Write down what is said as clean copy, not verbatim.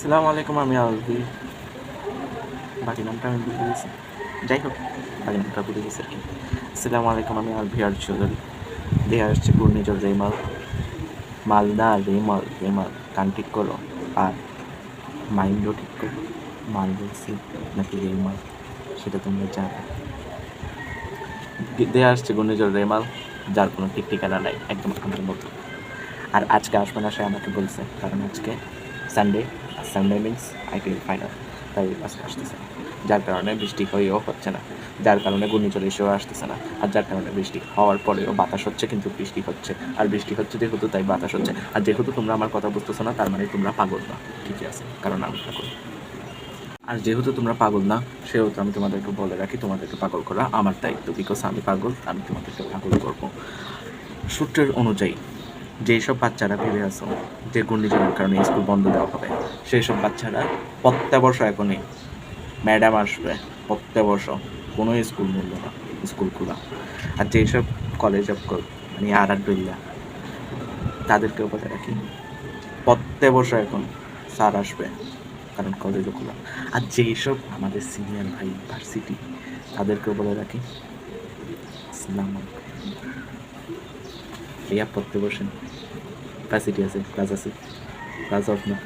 আসসালামু আলাইকুম, আমি আলভি। বাকি নামটা আমি ভুলে গেছি, যাই হোক বাকি নামটা ভুলে গেছি আর কি। আসসালামু আলাইকুম, আমি আলভি আর চৌধুরী। দেহে আসছে ঘূর্ণিঝড় রেমাল। মালদা রেমাল রেমাল, কান ঠিক করো আর মাইন্ডও ঠিক করো। মাল বলছি নাকি রেমাল সেটা তোমরা জানো। দেহে আসছে ঘূর্ণিঝড় রেমাল, যার কোনো ঠিক ঠিকানা নাই, একদম আমার মতো। আর আজকে আসবে না সে আমাকে বলছে, কারণ আজকে সানডে, আর সানডে মিনস আইপিএল ফাইনাল, তাই আজকে আসতেছে না। যার কারণে বৃষ্টি হয়েও হচ্ছে না, যার কারণে ঘূর্ণিঝড় এসেও আসতেছে না, আর যার কারণে বৃষ্টি হওয়ার পরেও বাতাস হচ্ছে, কিন্তু বৃষ্টি হচ্ছে। আর বৃষ্টি হচ্ছে যেহেতু তাই বাতাস হচ্ছে। আর যেহেতু তোমরা আমার কথা বুঝতেছো না, তার মানে তোমরা পাগল না, ঠিকই আছে, কারণ আমি পাগল। আর যেহেতু তোমরা পাগল না, সেহেতু আমি তোমাদেরকে বলে রাখি, তোমাদেরকে পাগল করা আমার দায়িত্ব। বিকজ আমি পাগল, আমি তোমাদেরকে পাগল করবো। সূত্রের অনুযায়ী যেসব বাচ্চারা ভেবে আসো যে ঘূর্ণিঝড়ের কারণে স্কুল বন্ধ দেওয়া হবে, সেই সব বাচ্চারা প্রত্যবর্ষ এখনই ম্যাডাম আসবে, প্রত্যবর্ষ কোনো স্কুল বন্ধ না, স্কুল খোলা। আর যেসব কলেজ অফ মানে আরাডুল্লা, তাদেরকেও বলে রাখি প্রত্যবর্ষ এখন স্যার আসবে, কারণ কলেজও খোলা। আর যেসব আমাদের সিনিয়র ভাই ভার্সিটি, তাদেরকেও বলে রাখি ইসলাম ভাইয়া পড়তে বসেন, ভার্সিটি আছে, ক্লাস আছে, ক্লাস অফ না।